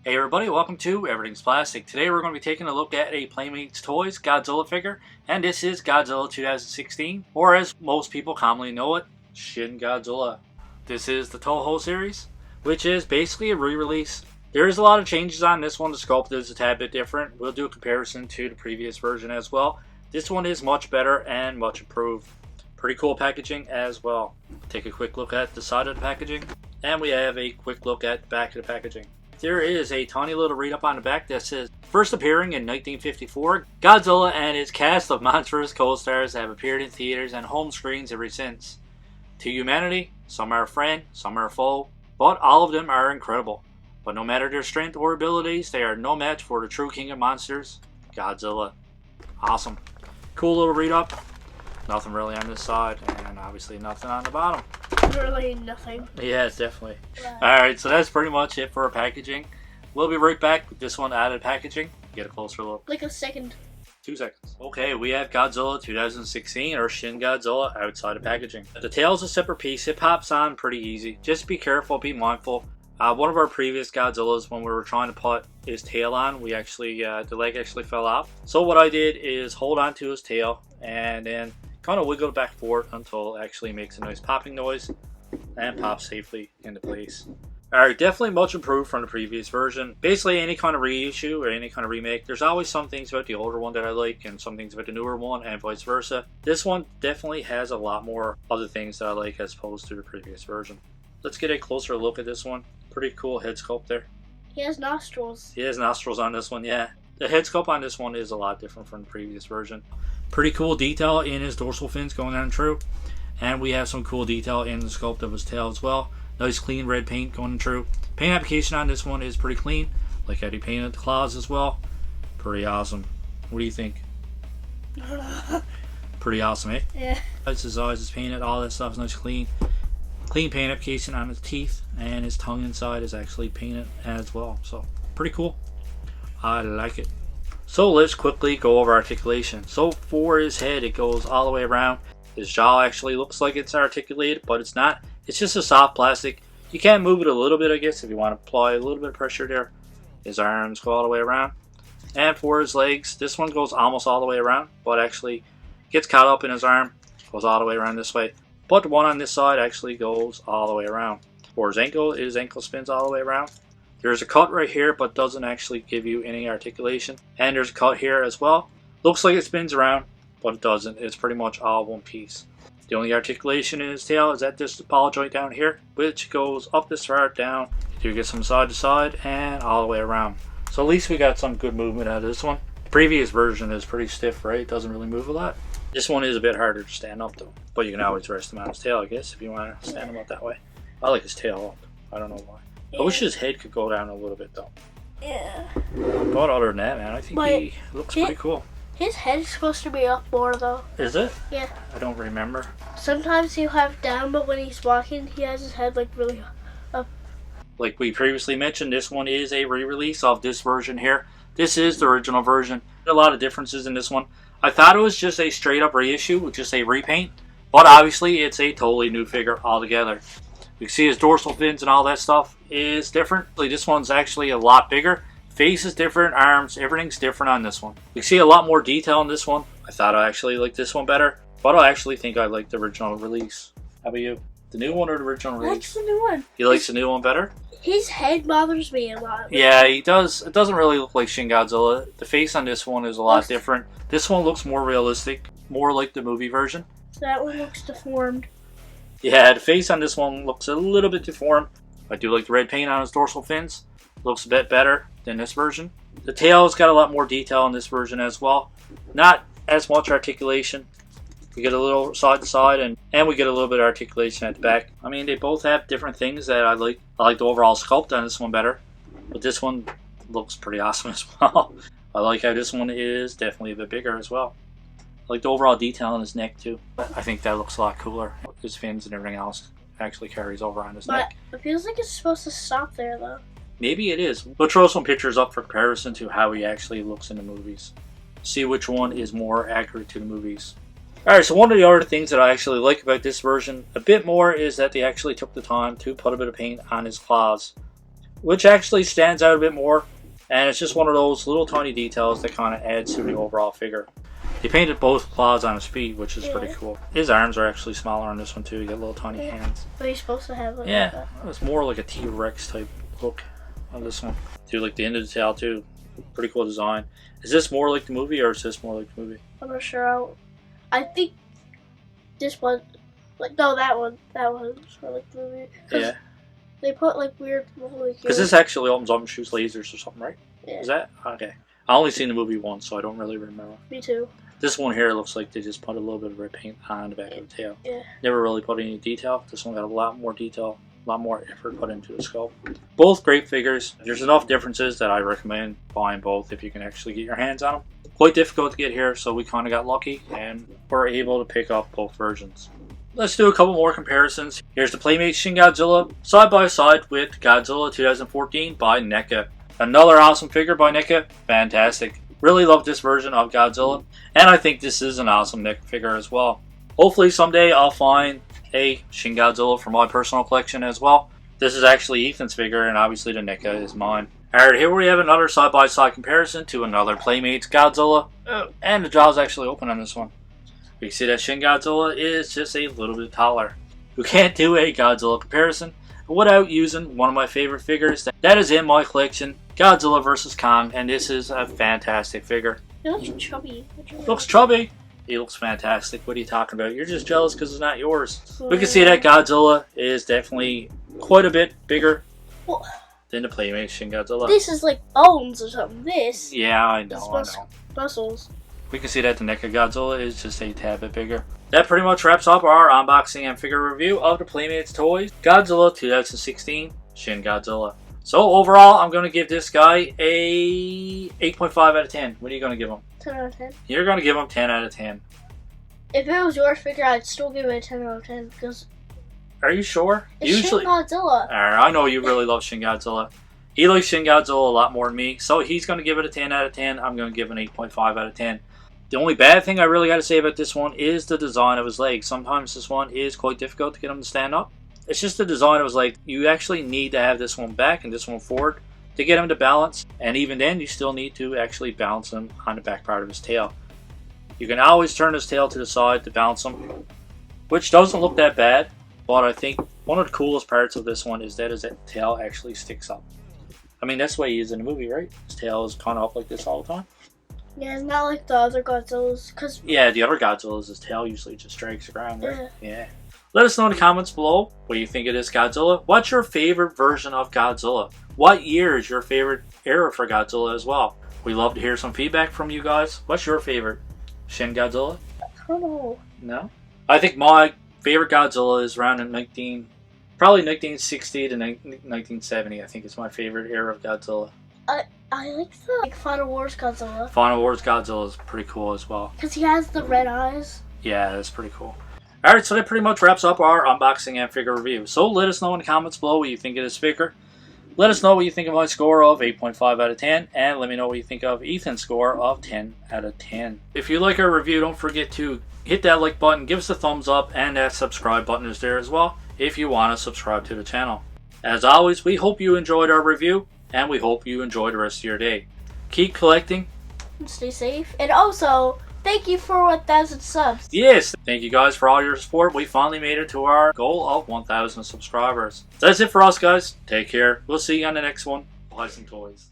Hey everybody, welcome to Everything's Plastic. Today we're going to be taking a look at a Playmates Toys Godzilla figure, and this is Godzilla 2016, or as most people commonly know it, Shin Godzilla. This is the Toho series, which is basically a re-release. There is a lot of changes on this one. The sculpt is a tad bit different. We'll do a comparison to the previous version as well. This one is much better and much improved. Pretty cool packaging as well. Take a quick look at the side of the packaging, and we have a quick look at the back of the packaging. There is a tiny little read-up on the back that says, first appearing in 1954, Godzilla and his cast of monstrous co-stars have appeared in theaters and home screens ever since. To humanity, some are a friend, some are a foe, but all of them are incredible. But no matter their strength or abilities, they are no match for the true king of monsters, Godzilla. Awesome. Cool little read-up. Nothing really on this side, and obviously nothing on the bottom. Really nothing. Yes, definitely. Alright, so that's pretty much it for our packaging. We'll be right back with this one out of packaging. Get a closer look. Like a second. 2 seconds. Okay, we have Godzilla 2016, or Shin Godzilla, outside of packaging. The tail is a separate piece. It pops on pretty easy. Just be careful, be mindful. One of our previous Godzillas, when we were trying to put his tail on, we actually, the leg actually fell off. So what I did is hold on to his tail and then kind of wiggle it back forward until it actually makes a nice popping noise and pops safely into place. Alright, definitely much improved from the previous version. Basically any kind of reissue or any kind of remake, there's always some things about the older one that I like and some things about the newer one and vice versa. This one definitely has a lot more other things that I like as opposed to the previous version. Let's get a closer look at this one. Pretty cool head sculpt there. He has nostrils. He has nostrils on this one, yeah. The head sculpt on this one is a lot different from the previous version. Pretty cool detail in his dorsal fins going on through. And we have some cool detail in the sculpt of his tail as well. Nice clean red paint going through. Paint application on this one is pretty clean. Like how he painted the claws as well. Pretty awesome. What do you think? Pretty awesome, eh? Yeah. His eyes is painted, all that stuff is nice clean. Clean paint application on his teeth, and his tongue inside is actually painted as well. So pretty cool. I like it. So let's quickly go over articulation. So for his head, it goes all the way around. His jaw actually looks like it's articulated, but it's not. It's just a soft plastic. You can move it a little bit, I guess, if you want to apply a little bit of pressure there. His arms go all the way around. And for his legs, this one goes almost all the way around, but actually gets caught up in his arm, goes all the way around this way. But the one on this side actually goes all the way around. For his ankle spins all the way around. There's a cut right here, but doesn't actually give you any articulation. And there's a cut here as well. Looks like it spins around, but it doesn't. It's pretty much all one piece. The only articulation in his tail is at this ball joint down here, which goes up this far down. You get some side to side and all the way around. So at least we got some good movement out of this one. The previous version is pretty stiff, right? It doesn't really move a lot. This one is a bit harder to stand up though. But you can always rest him on his tail, I guess, if you want to stand him up that way. I like his tail up. I don't know why. I wish his head could go down a little bit though. Yeah. But other than that, man, I think he looks pretty cool. His head is supposed to be up more though. Is it? Yeah. I don't remember. Sometimes he'll have it down, but when he's walking, he has his head like really up. Like we previously mentioned, this one is a re-release of this version here. This is the original version. A lot of differences in this one. I thought it was just a straight up reissue, just a repaint. But obviously it's a totally new figure altogether. You can see his dorsal fins and all that stuff is different. This one's actually a lot bigger. Face is different, arms, everything's different on this one. You can see a lot more detail in this one. I thought I actually liked this one better, but I actually think I like the original release. How about you? The new one or the original release? That's the new one. He likes the new one better? His head bothers me a lot. Yeah, he does. It doesn't really look like Shin Godzilla. The face on this one is a lot different. This one looks more realistic, more like the movie version. That one looks deformed. Yeah, the face on this one looks a little bit deformed. I do like the red paint on his dorsal fins. Looks a bit better than this version. The tail's got a lot more detail in this version as well. Not as much articulation. We get a little side to side and we get a little bit of articulation at the back. I mean, they both have different things that I like. I like the overall sculpt on this one better, but this one looks pretty awesome as well. I like how this one is definitely a bit bigger as well. I like the overall detail on his neck too. I think that looks a lot cooler. His fins and everything else actually carries over on his neck. But it feels like it's supposed to stop there though. Maybe it is. We'll throw some pictures up for comparison to how he actually looks in the movies. See which one is more accurate to the movies. Alright, so one of the other things that I actually like about this version a bit more is that they actually took the time to put a bit of paint on his claws. which actually stands out a bit more. And it's just one of those little tiny details that kind of adds to the overall figure. He painted both claws on his feet, which is pretty cool. His arms are actually smaller on this one too. You get little tiny hands. But he's supposed to have like that. It's more like a T-Rex type look on this one. Do like the end of the tail too. Pretty cool design. Is this more like the movie or is this more like the movie? I'm not sure. I think this one, like no, that one's more like the movie. Yeah. They put like weird. Because this actually opens up and shoots lasers or something, right? Yeah. Is that okay? I only seen the movie once, so I don't really remember. Me too. This one here looks like they just put a little bit of repaint on the back of the tail. Yeah. Never really put any detail. This one got a lot more detail, a lot more effort put into the sculpt. Both great figures. There's enough differences that I recommend buying both if you can actually get your hands on them. Quite difficult to get here, so we kind of got lucky and were able to pick up both versions. Let's do a couple more comparisons. Here's the Playmates Shin Godzilla side by side with Godzilla 2014 by NEFFEX. Another awesome figure by NEFFEX. Fantastic. Really love this version of Godzilla. And I think this is an awesome NEFFEX figure as well. Hopefully someday I'll find a Shin Godzilla for my personal collection as well. This is actually Ethan's figure and obviously the NEFFEX is mine. Alright, here we have another side by side comparison to another Playmates Godzilla. And the jaw's actually open on this one. You can see that Shin Godzilla is just a little bit taller. You can't do a Godzilla comparison without using one of my favorite figures that is in my collection, Godzilla vs. Kong, and this is a fantastic figure. He looks chubby. Looks chubby. He looks fantastic. What are you talking about? You're just jealous because it's not yours. We can see that Godzilla is definitely quite a bit bigger than the Playmates Shin Godzilla. This is like bones or something. This. Yeah, I know. Muscles. We can see that the NEFFEX Godzilla is just a tad bit bigger. That pretty much wraps up our unboxing and figure review of the Playmates Toys Godzilla 2016 Shin Godzilla. So overall, I'm going to give this guy a 8.5 out of 10. What are you going to give him? 10 out of 10. You're going to give him 10 out of 10. If it was your figure, I'd still give it a 10 out of 10 because... Are you sure? It's Shin Godzilla. I know you really love Shin Godzilla. He likes Shin Godzilla a lot more than me, so he's going to give it a 10 out of 10. I'm going to give it an 8.5 out of 10. The only bad thing I really got to say about this one is the design of his legs. Sometimes this one is quite difficult to get him to stand up. It's just the design of his legs. You actually need to have this one back and this one forward to get him to balance. And even then, you still need to actually balance him on the back part of his tail. You can always turn his tail to the side to balance him, which doesn't look that bad. But I think one of the coolest parts of this one is that his tail actually sticks up. I mean, that's the way he is in the movie, right? His tail is kind of up like this all the time. Yeah, it's not like the other Godzillas. Yeah, the other Godzillas, his tail usually just drags around, right? Yeah. Let us know in the comments below what you think of this Godzilla. What's your favorite version of Godzilla? What year is your favorite era for Godzilla as well? We love to hear some feedback from you guys. What's your favorite? Shin Godzilla? I don't know. No? I think my favorite Godzilla is around in probably 1960 to 1970. I think it's my favorite era of Godzilla. I like the Final Wars Godzilla. Final Wars Godzilla is pretty cool as well. Because he has the red eyes. Yeah, that's pretty cool. Alright, so that pretty much wraps up our unboxing and figure review. So let us know in the comments below what you think of this figure. Let us know what you think of my score of 8.5 out of 10. And let me know what you think of Ethan's score of 10 out of 10. If you like our review, don't forget to hit that like button, give us a thumbs up, and that subscribe button is there as well if you want to subscribe to the channel. As always, we hope you enjoyed our review. And we hope you enjoy the rest of your day. Keep collecting. And stay safe. And also, thank you for 1,000 subs. Yes, thank you guys for all your support. We finally made it to our goal of 1,000 subscribers. That's it for us, guys. Take care. We'll see you on the next one. Buy some toys.